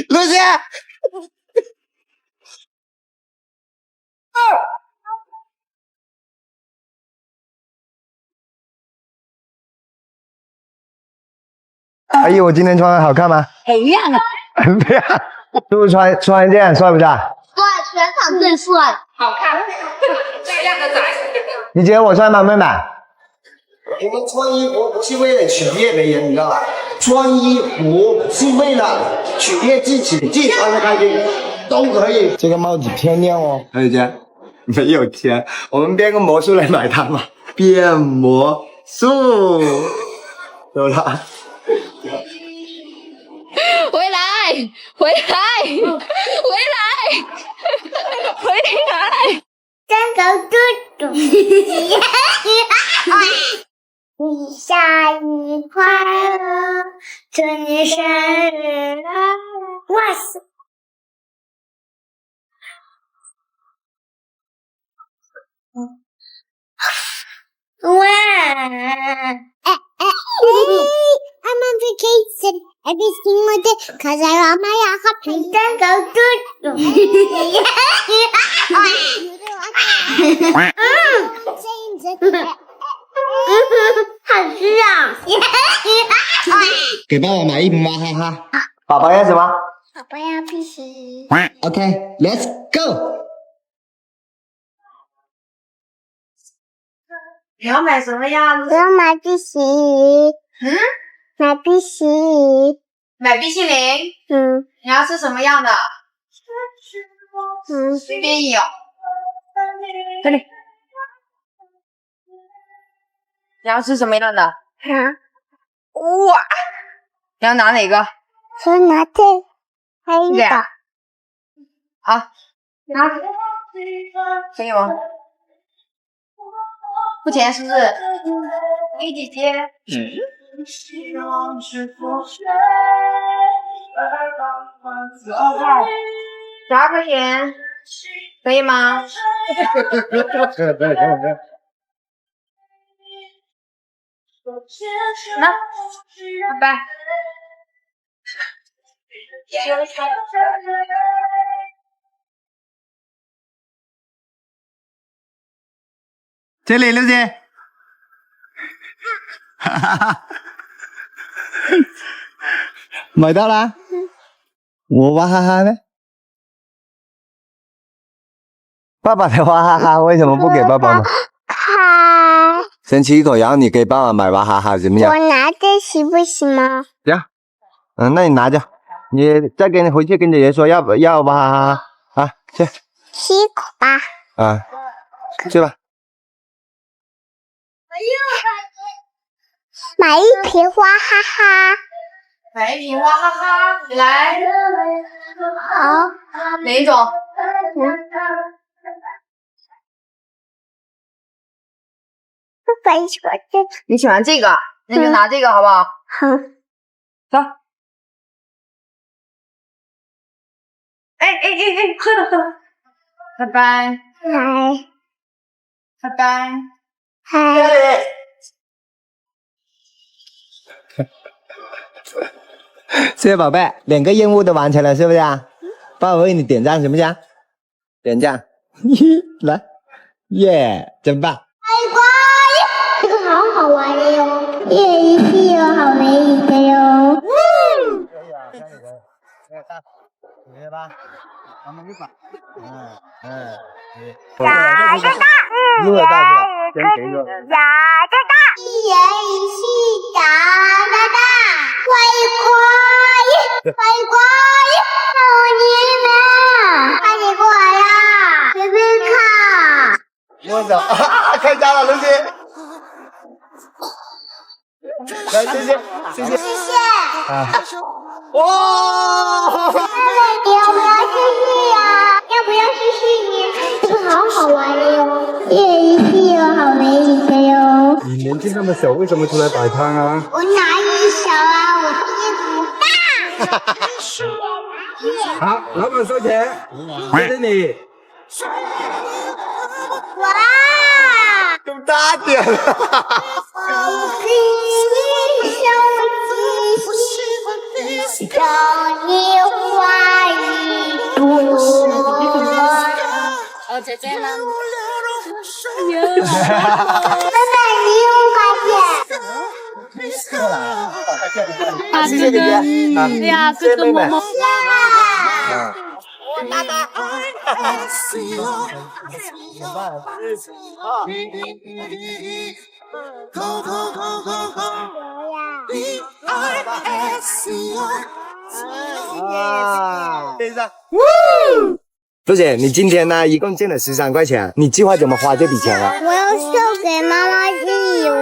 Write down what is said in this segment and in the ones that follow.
露西。阿姨，我今天穿的好看吗？很亮啊！很亮，是不是穿这样帅不帅？帅，全场最帅，好看，最靓的仔。你觉得我帅吗，妹妹？我们穿衣服不是为了取悦别人，你知道吧？穿衣服是为了取悦自己穿的开心都可以。这个帽子漂亮哦，何姐。没有钱，我们变个魔术来买它嘛。变魔术，有了。回来，回来，回来，回来！真狗嘟嘟，你生日快乐，祝你生日快乐！哇塞！哇！I'm on vacation every single day cause I want my happy. Don't go good. 好吃啊！给爸爸买一瓶娃哈哈。宝宝要什么？宝宝要屁屁。 OK，Let's go。你要买什么样子？我要买碧玺。买碧玺。买冰淇淋。你要吃什么样的？随便有。这里。你要吃什么样的？哇！你要拿哪个？我拿这黑的。好，拿。可以吗？付钱是不是？给姐姐。12块钱，可以吗？那，拜拜。这里，刘姐。哈哈哈。买到啦？我娃哈哈呢？爸爸的娃哈哈为什么不给爸爸买？先吃一口，然后你给爸爸买娃哈哈，怎么样？我拿着行不行吗？行。那你拿着，你再回去跟姐姐说要娃哈哈啊，去。吃一口吧。啊，去吧。买一瓶娃哈哈。买一瓶娃哈哈，来。好。哪一种？你喜欢这个，那就拿这个好不好？好。走。哎，喝了。拜拜。拜拜。嗨。谢谢宝贝，2个任务都完成了，是不是啊？爸爸为你点赞，行不行？点赞，来，耶，真棒！这个好好玩的哟，一人一有好没一个哟。可以啊，可以大，明白吧？咱们一把，呀个大，又大是吧？先给一个。呀个大，一人一起呀个大，快，好你们，快点过来呀，随便看。摸走啊！开家了，刘姐。来，谢谢。啊！哇！要不要谢谢呀？要不要谢谢你？这个好好玩的哟，一人一气哟，好没意思哟。你年纪那么小，为什么出来摆摊啊？我哪里小啊？我屁股大。好，老板收钱，谢谢你。哇！更大点了。小鸡，小你花。姐姐呢？拜拜，你有发现？谢谢姐姐啊，对呀，谢谢妹妹。啊，等一下，周姐，你今天呢一共挣了13块钱，你计划怎么花这笔钱啊？我要送给妈妈礼物，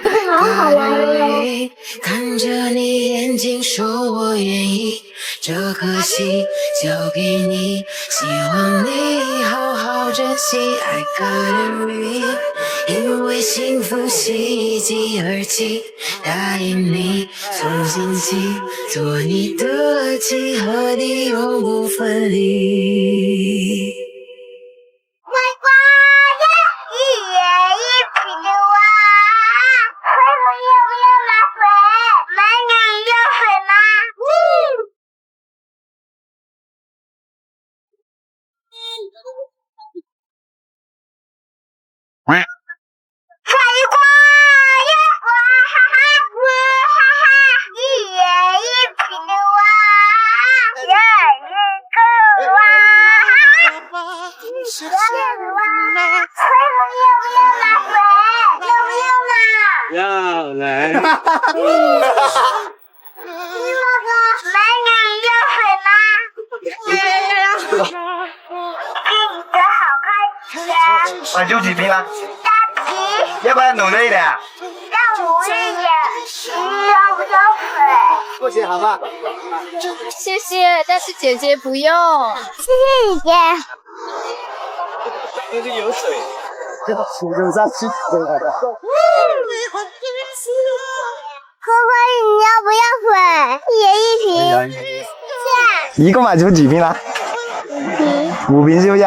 这个好好玩哟。看着你眼睛说我愿意，这颗心交给你，希望你好好珍惜。I gotta read， 因为幸福喜极而泣，答应你从心起，做你的妻，和你永不分离。乖乖呀，一人一瓶的哇！水母要不要拿水？美女要水吗？水果呀，哇哈哈，哇哈哈，一人一瓶的哇，人一个哇。水母要不要拿水？要不要拿？要来。你那个美女要水吗？这好开心。满就几瓶了，大吉，要不然努力一点。让努力点。要不要水？不行，好吧。谢谢，但是姐姐不用。谢谢姐姐。这里有水，要扶着上去回来的。可可，你要不要水？一人一瓶。一共买出几瓶了？5瓶是不是？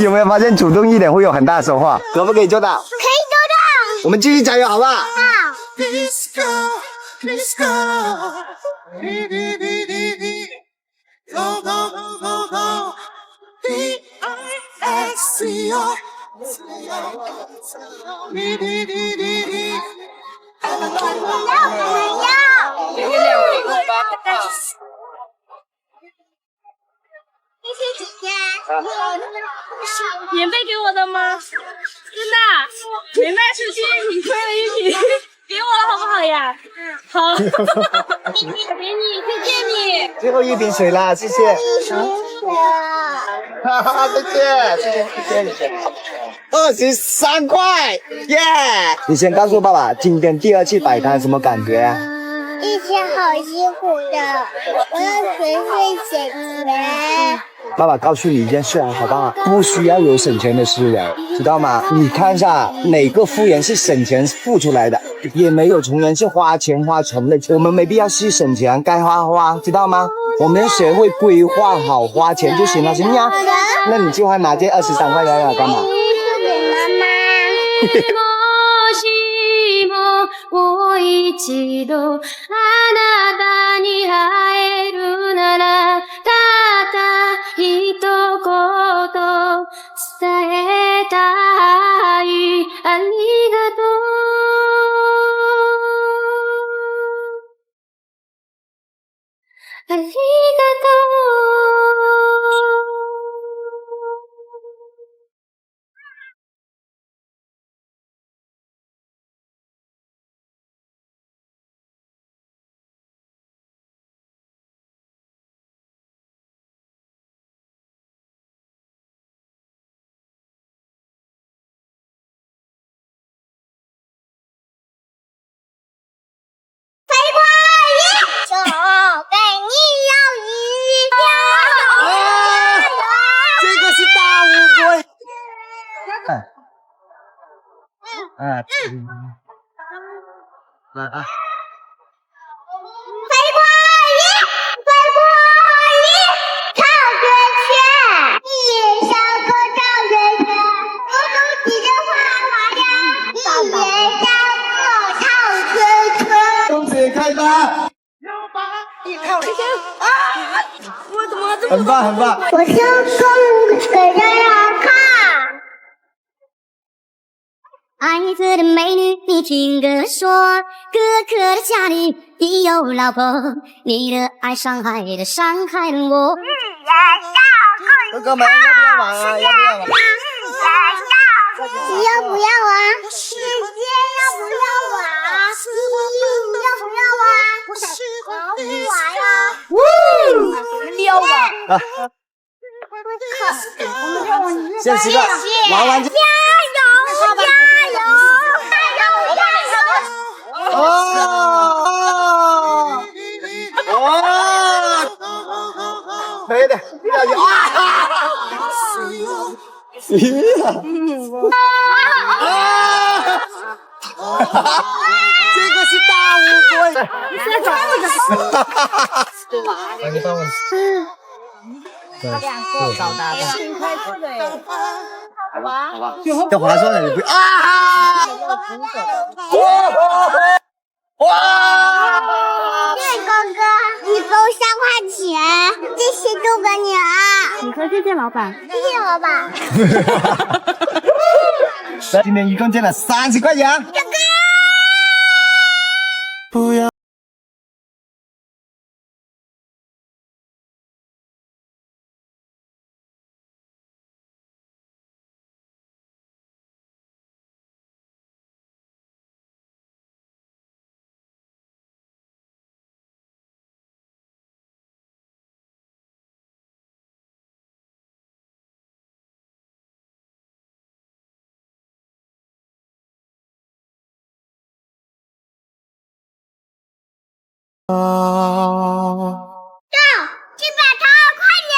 有没有发现主动一点会有很大的收获？可不可以做到？可以做到。我们继续加油，好不好？好。谢谢姐姐。免费给我的吗？真的，没卖出去，你亏了一瓶，给我了好不好呀？好，给你，谢谢你。最后一瓶水啦，谢谢。哈哈，再见，谢谢。23块，耶！你先告诉爸爸，今天第2次摆摊什么感觉啊？以前好辛苦的，我要学会省钱。爸爸告诉你一件事啊，好不好？不需要有省钱的思维，知道吗？你看一下哪个富人是省钱付出来的，也没有穷人是花钱花成的。我们没必要去省钱，该花，知道吗？我们学会规划好花钱就行了，行不行？那你计划拿这23块钱要干嘛？送给妈妈。もう一度あなたに会えるならたった一言伝えたいありがとうありがとう送给你鱿鱼，这个是大乌龟。来啊！飞过鱼，跳着圈，一眼小狗跳着圈，狗狗骑着花花呀，一眼小狗跳着圈。恭喜开单！很棒，很棒。我成功给大家看。爱色的美女，你听哥说，哥哥的家里已有老婆，你的爱伤害了我。哥哥们要不要玩啊？要不要玩？要不要玩？世界要不要玩？要不要玩？我不玩呀！撩吧。先吃个，玩完就。加油！加油！加油！哦！可以的，加油！这个是大乌龟。来，你帮我。找他的。好吧。这划算的，你不啊！哇！对，哥哥，你给我3块钱，这些都给你了。你说谢谢老板。谢谢老板。今天一共挣了30块钱。哥哥。不要。182块钱。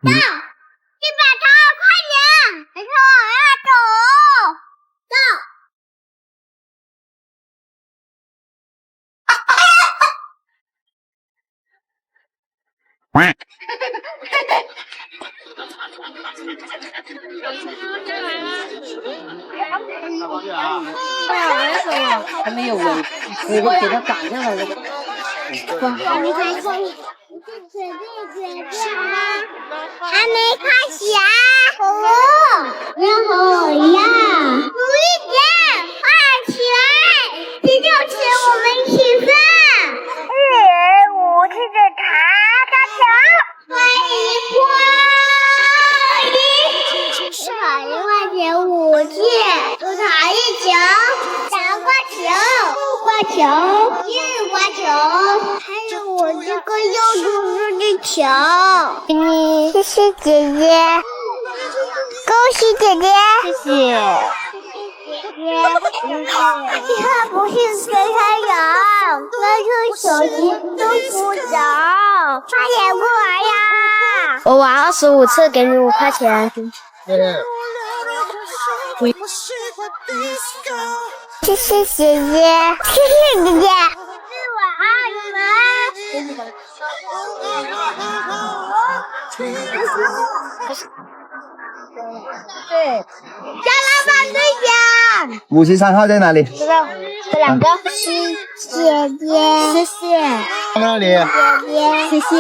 182块钱，还是我要走。走。还没有喂，我给他赶下来了。你开心？还没开始啊！要和我一样，努力点，快起来！这就是我们一起分。1、5吃着塔球，1块钱5次，就塔1球，3块球，5块球，1块球，还有我这个又嘟嘟的球。谢谢姐姐，恭喜姐姐，谢谢。这不是给他养，这是手机都不着，快点过来呀！我玩25次，给你5块钱。谢谢姐姐，谢谢姐姐。是我爱你们。对，加老板队长。53号在哪里？这2个。姐姐，谢谢。在哪里？姐姐，谢谢。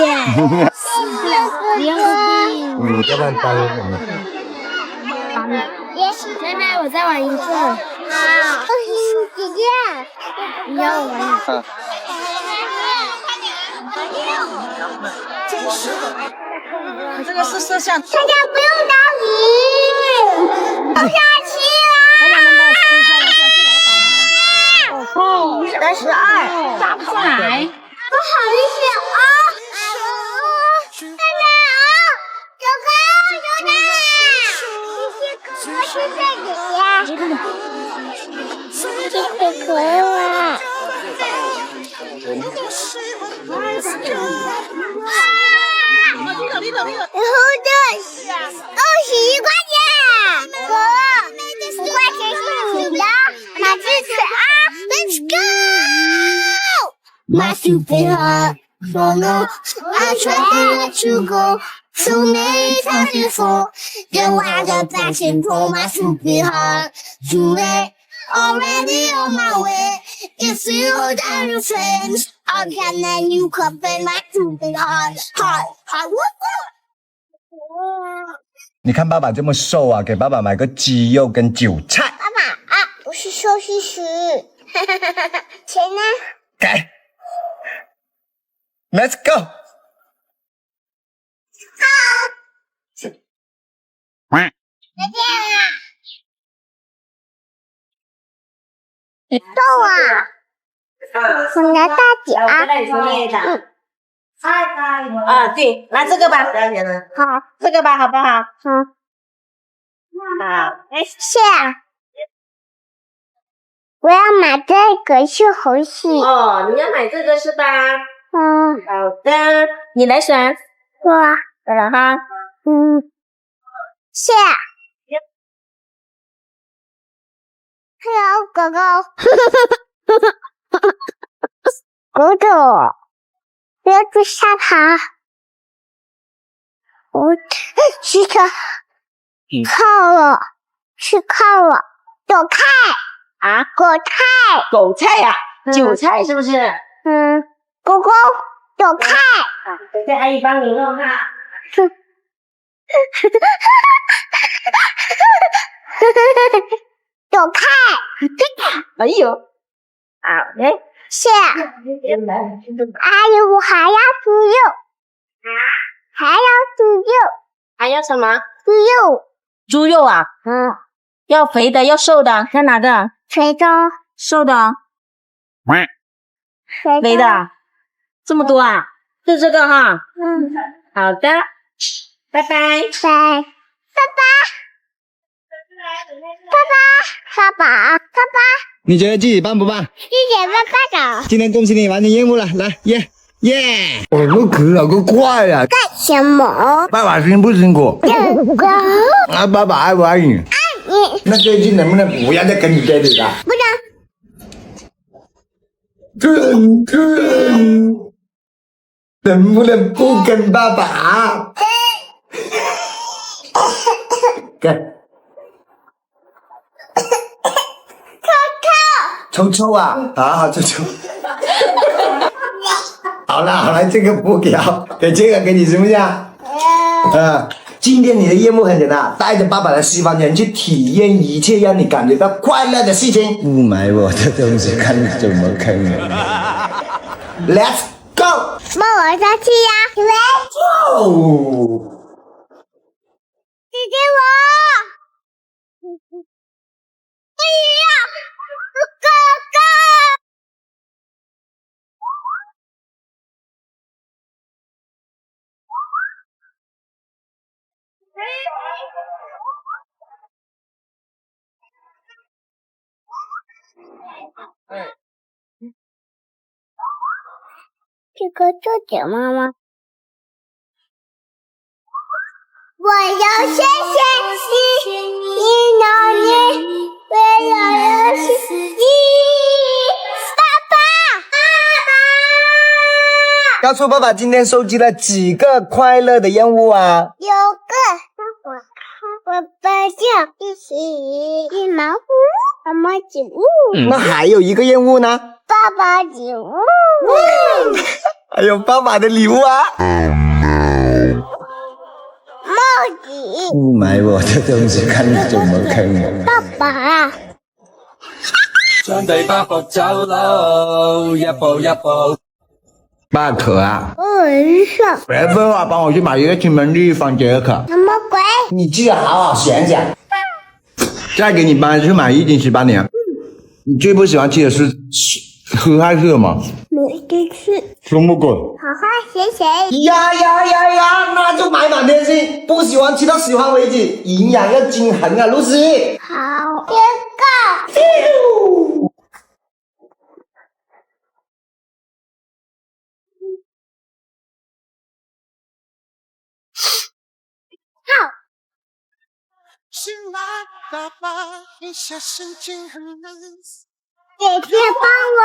要不然打给我们。妹妹，我再玩一次。好，姐姐，你要我玩一次。这个是摄像。大家不用着急，不下去了。32，打不上来。不好意思啊。大家好，走开，谢谢姐姐。谢谢可爱了。然后21块钱，哥，5块钱是你的，拿支持啊 ，Let's go！ My stupid heart, don't know, I tried to let you go so many times before. Then why the passion for my stupid heart? Too late, already on my way. If you hold down your friends. I'll get a new cup and my toothing hard. 你看爸爸这么瘦啊，给爸爸买个鸡肉跟韭菜。爸爸啊，不是寿司时，钱呢？给 ，Let's go。再见了。逗啊！我拿大姐啊。啊，对，拿这个吧。好，这个吧，好不好？好，好，哎，是啊。我要买这个是红色。哦，你要买这个是吧？嗯，好的，你来选。我，对了哈。是啊。Hello，狗狗。狗狗，不要去杀它。我去看了，去看了，走开！啊，狗菜。韭菜呀，韭菜是不是？狗狗，走开！等下阿姨帮你弄哈。走开！哎呦，好嘞。是啊。阿姨，我还要猪肉。还要猪肉。还要什么？猪肉。猪肉啊？要肥的，要瘦的，要哪个？肥的。瘦的。肥的。这么多啊？就这个哈。好的，拜拜。拜。爸爸，你觉得自己棒不棒？谢谢爸爸的。今天恭喜你完成任务了，来耶耶！我们可老个快呀！干什么？爸爸辛不辛苦？狗狗。啊，爸爸爱不爱你？爱你。那最近能不能不要再跟你爹嘴了？不能。能不能不跟爸爸？干。抽抽啊！好抽抽。好了，这个不给，给这个给你行不行？今天你的任务很简单，带着爸爸的西方人去体验一切让你感觉到快乐的事情。不买我的东西，看怎么坑你。Let's go！ 帮我下去呀 ！Let's go！ 姐姐我。哎呀，哥哥。这个舅舅妈妈，我要谢谢你让你为了游戏你爸爸。告诉爸爸今天收集了几个快乐的任务啊？有个让我看我爸叫一起一毛五妈妈礼物。那还有一个任务呢？爸爸礼物。还有爸爸的礼物啊！帽子。不买我的东西，看怎么坑你。爸爸。上第8步走路，一步一步。爸渴啊！我是上别废话，帮我去买一个青焖绿番茄可。什么鬼？你记得好好想想。再给你搬去买1斤18年。你最不喜欢吃的是蔬菜是什么？没得吃。什么鬼？好好学习。呀，那就买满天星，不喜欢吃到喜欢为止，营养要均衡啊，露西。好，宣告。姐姐帮我。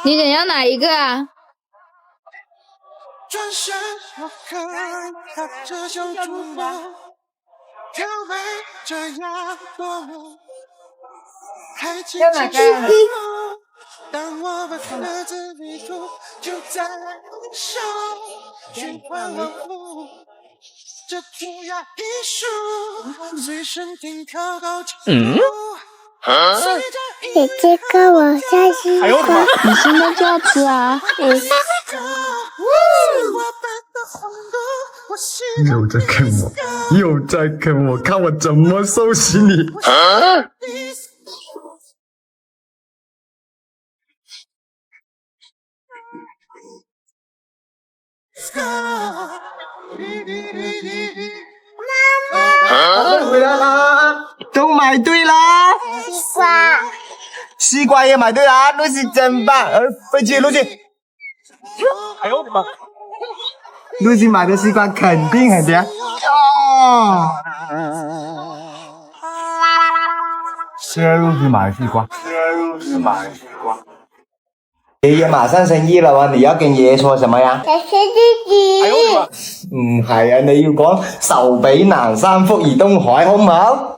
你想要哪一个啊？转身我看他这像触摸，就会这样堕落。还记得当我把各自迷途，就在燃烧，循环往复，这涂鸦艺术，随身听调高起伏。姐姐跟我下西瓜，你现在就要吃啊？又在坑我，又在坑我，看我怎么收拾你！回来啦，都买对啦，西瓜，西瓜也买对啦，露西真棒，飞机露西。哎呦我的妈！露西买的西瓜肯定很甜哦。虽然露西买的西瓜，爷爷马上生日啦喎，你要跟爺爺說什麼呀？謝謝弟弟。唔係啊，你要講壽比南山福如東海，好唔好？好。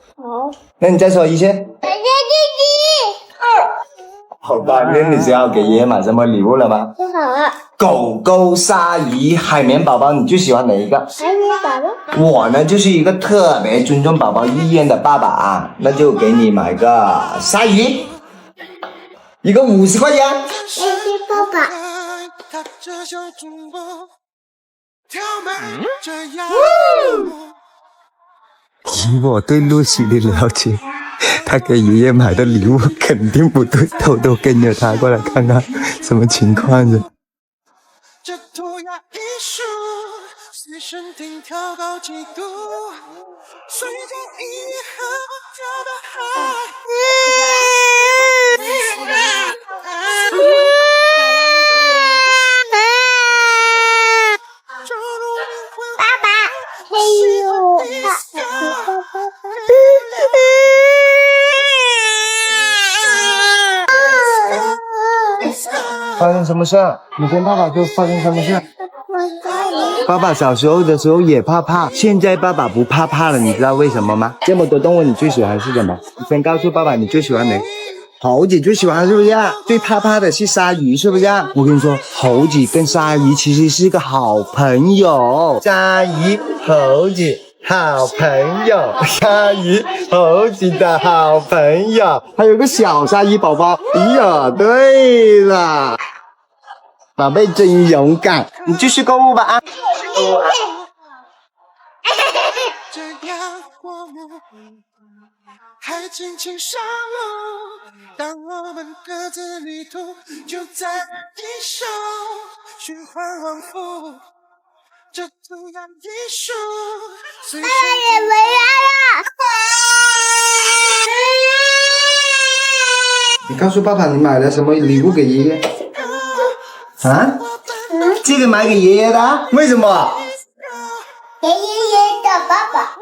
那你再說一次。謝謝弟弟。好吧，那你知道給爺爺買什麼禮物了嗎？做好了。狗狗、鯊魚、海綿寶寶，你最喜歡哪一個？海綿寶寶。我呢，就是一個特別尊重寶寶意願的爸爸啊，那就給你買個鯊魚，一個50塊錢。謝謝爸爸。以我對露西的了解，他給爺爺買的禮物肯定不對，偷偷跟着他過來看看什麼情況的。這塗鴉藝術，隨身聽調高幾度，隨着音樂和我跳到海。爸爸，嘿呦，發生什麼事？你跟爸爸說發生什麼事？爸爸小時候的時候也怕怕，現在爸爸不怕怕了，你知道為什麼嗎？這麼多動物，你最喜歡是什麼？你先告訴爸爸你最喜歡哪？猴子最喜歡是不是？最怕怕的是鯊魚，是不是？我跟你說，猴子跟鯊魚其實是個好朋友。鯊魚、猴子好朋友，鯊魚、猴子的好朋友，還有個小鯊魚寶寶。哎呀，對了，寶貝真勇敢，你繼續購物吧啊！這樣過目還輕輕上路，當我們各自旅途就在一手，循環往復，這塗鴉藝術。爸爸也回來了。你告訴爸爸你買了什麼禮物給爺爺？啊？這個買給爺爺的？為什麼？給爺爺的爸爸。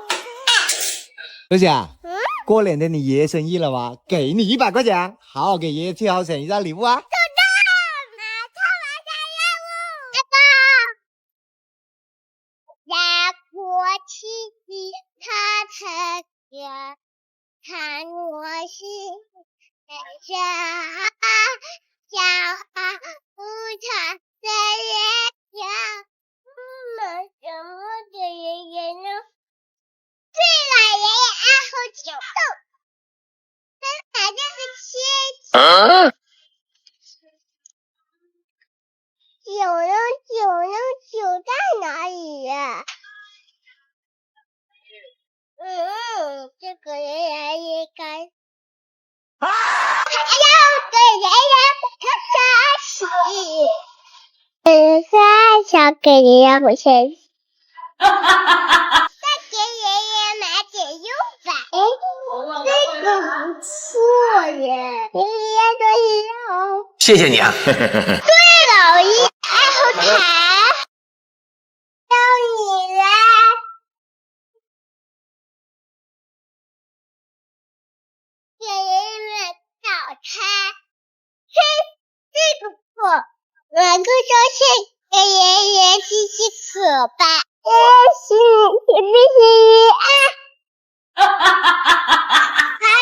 露西啊，過年的你爺爺生日了嗎？給你100塊錢，好好給爺爺最好選一張禮物啊！收到，馬上完成任務。爸爸，國旗它成家，看我是人家，小孩不常在月亮，什麼的爺爺呢？对了，爷爷爱喝酒，咱俩就是切酒在哪里呀？这个爷爷应该要给爷爷想给爷爷我先再给爷爷买点用吧。这个不错耶，爷爷说要。谢谢你啊。对了，爷爷爱喝茶，要你来。给爷爷们早餐，这个不错，我不相信给爷爷吃吃可吧。是，必须啊！好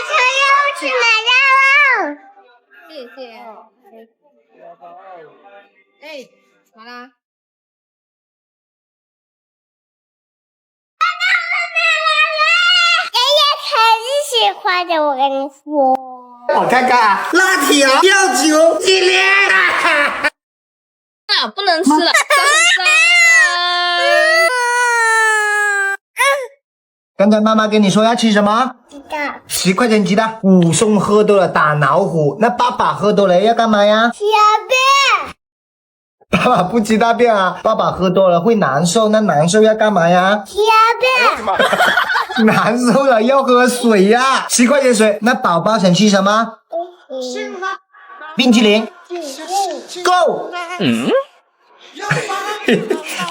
朋友去买到了。谢谢。哎，咋啦？爷爷很喜欢的，我跟你说。我看看啊，辣条、吊酒、系列。啊，不能吃了。刚才妈妈跟你说要吃什么？10块钱鸡蛋，5送喝多了打老虎。那爸爸喝多了要干嘛呀？小便。爸爸不吃大便啊，爸爸喝多了会难受，那难受要干嘛呀？小便。难受了要喝水呀，10块钱水。那宝宝想吃什么？冰淇淋。Go。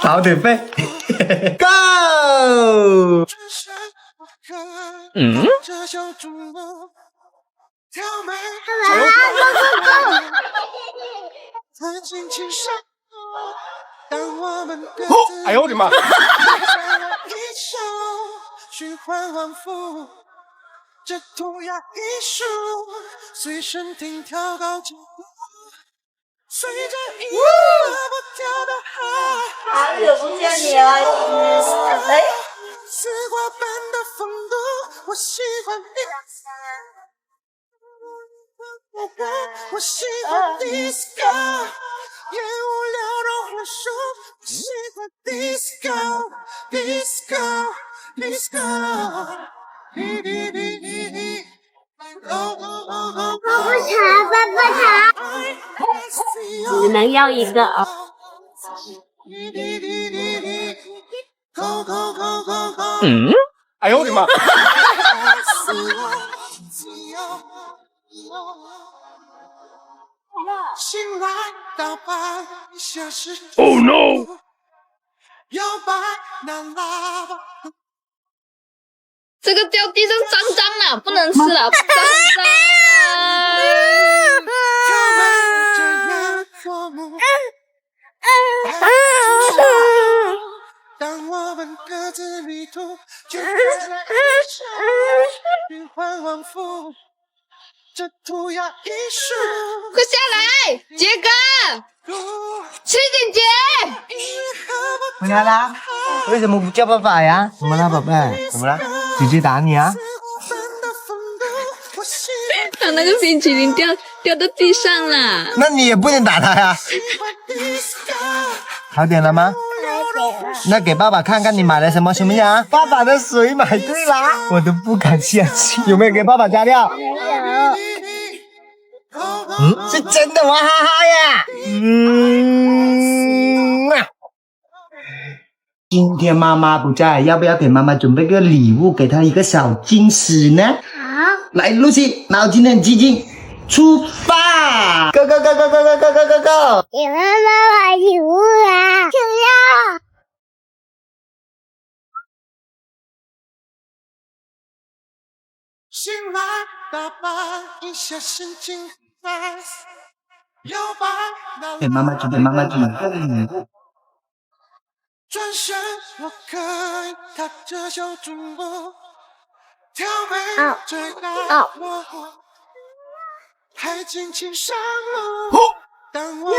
跑腿飞。Go。这小主播挑眉，在尽情上路。当我们各自哎呦我的妈！一首循环往复，这涂鸦艺术随身听跳高脚步，随着音乐不跳的海。好久不见你了，哎。丝瓜般的风度，我喜欢我喜欢 disco， 烟雾缭绕火树，我喜欢 disco disco。泡泡茶，泡泡茶。只能要一个啊。哎呦我的妈！醒来到半夜时 Oh no！ 摇摆那喇叭。这个掉地上脏脏了，不能吃了，脏脏。当我们各自旅途，就在一生循环往复，这涂鸦艺术。快下来，杰哥，吃点姐。回来啦？为什么不叫爸爸呀？怎么了，宝贝？怎么了？姐姐打你啊？把那个冰淇淋掉到地上了。那你也不能打他呀。好点了吗？那给爸爸看看你买了什么，行不行啊？爸爸的水买对啦，我都不敢相信。有没有给爸爸加料？没有。是真的娃哈哈呀。今天妈妈不在，要不要给妈妈准备个礼物，给她一个小惊喜呢？好。来，露西，脑筋很激进，出发 ！Go go go go go go go go go go！ 给妈妈买礼物啊！想要。醒来打扮一下心情在摇摆那给妈妈准备个礼物。转身我可以踏着小主播挑眉追赶落火，还尽情上路。当我们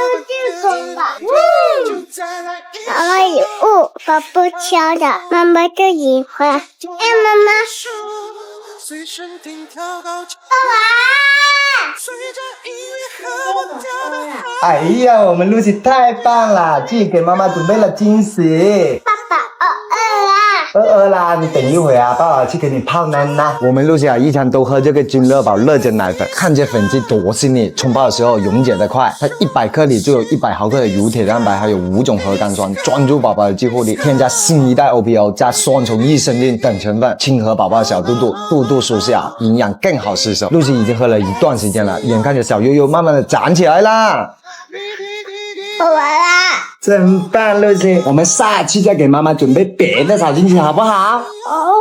就再来一妈妈礼物，宝宝挑的，妈妈最喜欢。哎，妈妈。随身听跳高脚，随着音乐和我跳的海。哎呀，我们露西太棒了，自己给妈妈准备了惊喜。爸爸，饿啦，你等一会啊，爸爸去给你泡奶奶。我们露西啊，一餐都喝这个君乐宝热煎奶粉，看这粉质多细腻，冲泡的时候溶解的快，它100克里就有100毫克的乳铁蛋白，还有5种核苷酸，专注宝宝的激活力，添加新一代 OPO 加双重益生菌等成分，亲和宝宝的小肚肚，肚肚舒小，营养更好吸收。露西已经喝了一段时间了，眼看着小悠悠慢慢的长起来啦。喝完啦。真棒，露西，我们下期再给妈妈准备别的小惊喜，好不好？哦。